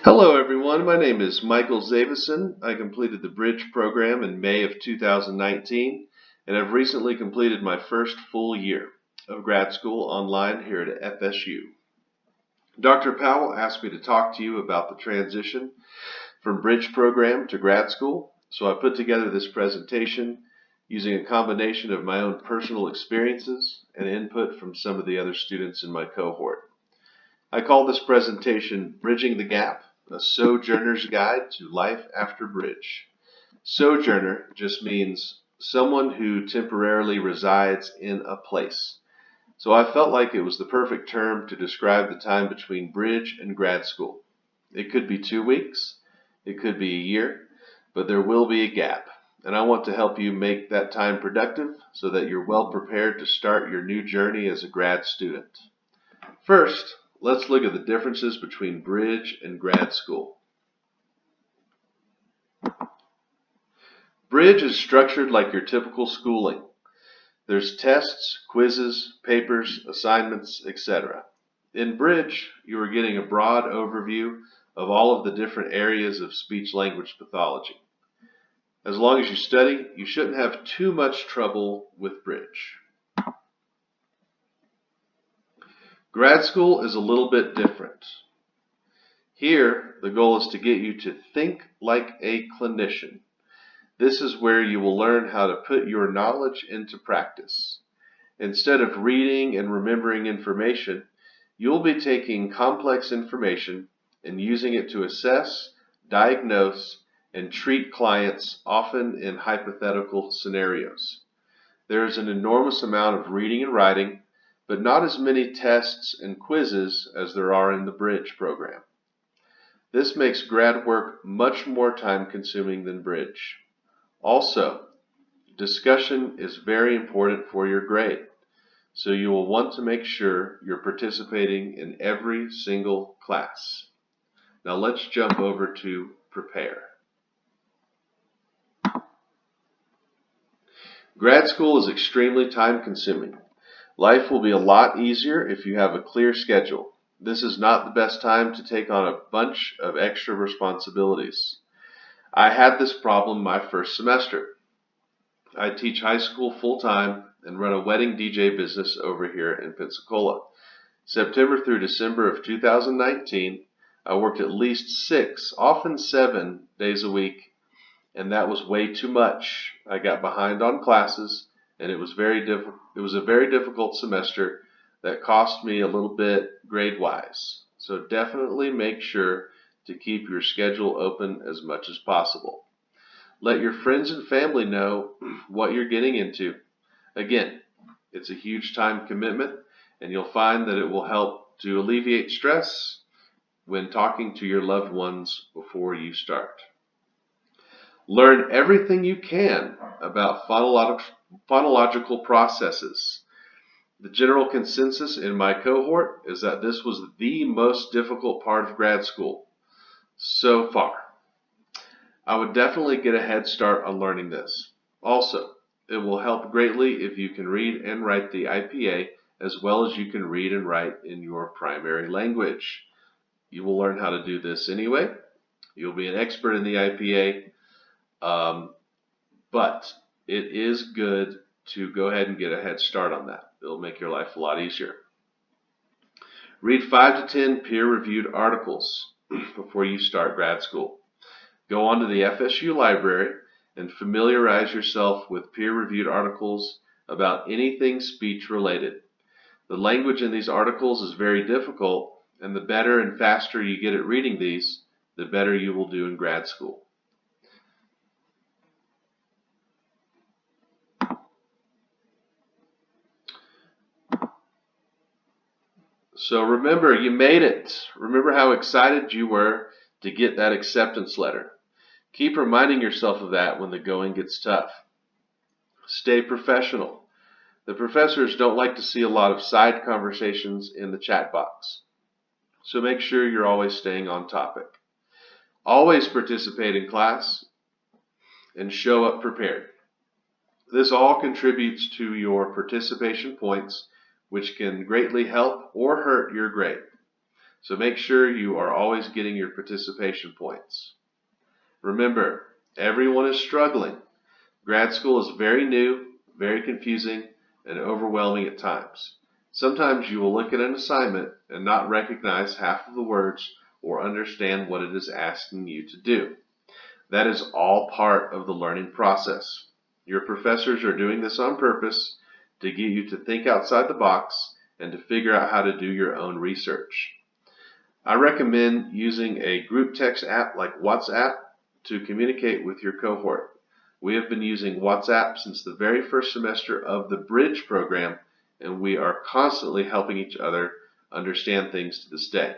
Hello everyone, my name is Michael Zavison. I completed the Bridge program in May of 2019 and have recently completed my first full year of grad school online here at FSU. Dr. Powell asked me to talk to you about the transition from Bridge program to grad school, so I put together this presentation using a combination of my own personal experiences and input from some of the other students in my cohort. I call this presentation Bridging the Gap, a Sojourner's Guide to Life After Bridge. Sojourner just means someone who temporarily resides in a place. So I felt like it was the perfect term to describe the time between Bridge and grad school. It could be 2 weeks, it could be a year, but there will be a gap. And I want to help you make that time productive so that you're well prepared to start your new journey as a grad student. First, let's look at the differences between Bridge and grad school. Bridge is structured like your typical schooling. There's tests, quizzes, papers, assignments, etc. In Bridge, you are getting a broad overview of all of the different areas of speech-language pathology. As long as you study, you shouldn't have too much trouble with Bridge. Grad school is a little bit different. Here, the goal is to get you to think like a clinician. This is where you will learn how to put your knowledge into practice. Instead of reading and remembering information, you'll be taking complex information and using it to assess, diagnose, and treat clients, often in hypothetical scenarios. There is an enormous amount of reading and writing, but not as many tests and quizzes as there are in the Bridge program. This makes grad work much more time-consuming than Bridge. Also, discussion is very important for your grade, so you will want to make sure you're participating in every single class. Now let's jump over to prepare. Grad school is extremely time-consuming. Life will be a lot easier if you have a clear schedule. This is not the best time to take on a bunch of extra responsibilities. I had this problem my first semester. I teach high school full-time and run a wedding DJ business over here in Pensacola. September through December of 2019, I worked at least 6, often 7 days a week, and that was way too much. I got behind on classes, and it was a very difficult semester that cost me a little bit grade-wise. So definitely make sure to keep your schedule open as much as possible. Let your friends and family know what you're getting into. Again, it's a huge time commitment, and you'll find that it will help to alleviate stress when talking to your loved ones before you start. Learn everything you can about phonological processes. The general consensus in my cohort is that this was the most difficult part of grad school so far. I would definitely get a head start on learning this. Also, it will help greatly if you can read and write the IPA as well as you can read and write in your primary language. You will learn how to do this anyway. You'll be an expert in the IPA, but it is good to go ahead and get a head start on that. It'll make your life a lot easier. Read 5 to 10 peer-reviewed articles before you start grad school. Go onto the FSU library and familiarize yourself with peer-reviewed articles about anything speech-related. The language in these articles is very difficult, and the better and faster you get at reading these, the better you will do in grad school. So remember, you made it. Remember how excited you were to get that acceptance letter. Keep reminding yourself of that when the going gets tough. Stay professional. The professors don't like to see a lot of side conversations in the chat box. So make sure you're always staying on topic. Always participate in class and show up prepared. This all contributes to your participation points, which can greatly help or hurt your grade. So make sure you are always getting your participation points. Remember, everyone is struggling. Grad school is very new, very confusing, and overwhelming at times. Sometimes you will look at an assignment and not recognize half of the words or understand what it is asking you to do. That is all part of the learning process. Your professors are doing this on purpose to get you to think outside the box and to figure out how to do your own research. I recommend using a group text app like WhatsApp to communicate with your cohort. We have been using WhatsApp since the very first semester of the Bridge program, and we are constantly helping each other understand things to this day.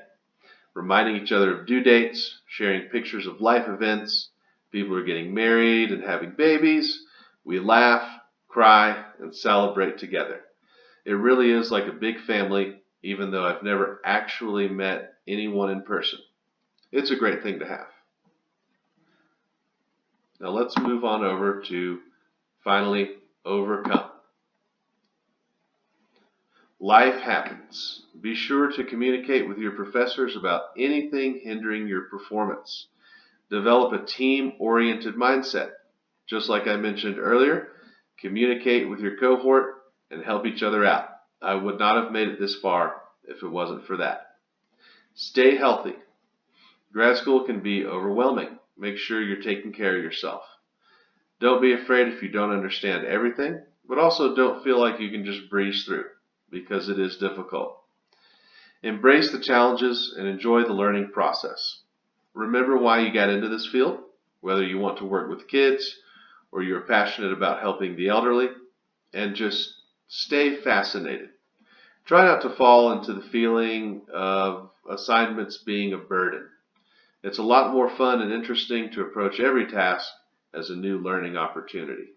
Reminding each other of due dates, sharing pictures of life events, people are getting married and having babies. We laugh, cry, and celebrate together. It really is like a big family, even though I've never actually met anyone in person. It's a great thing to have. Now let's move on over to finally overcome. Life happens. Be sure to communicate with your professors about anything hindering your performance. Develop a team-oriented mindset. Just like I mentioned earlier, communicate with your cohort and help each other out. I would not have made it this far if it wasn't for that. Stay healthy. Grad school can be overwhelming. Make sure you're taking care of yourself. Don't be afraid if you don't understand everything, but also don't feel like you can just breeze through, because it is difficult. Embrace the challenges and enjoy the learning process. Remember why you got into this field, whether you want to work with kids or you're passionate about helping the elderly, and just stay fascinated. Try not to fall into the feeling of assignments being a burden. It's a lot more fun and interesting to approach every task as a new learning opportunity.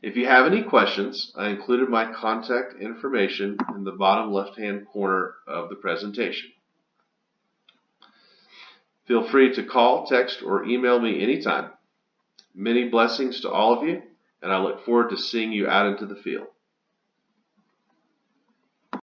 If you have any questions, I included my contact information in the bottom left-hand corner of the presentation. Feel free to call, text, or email me anytime. Many blessings to all of you, and I look forward to seeing you out into the field.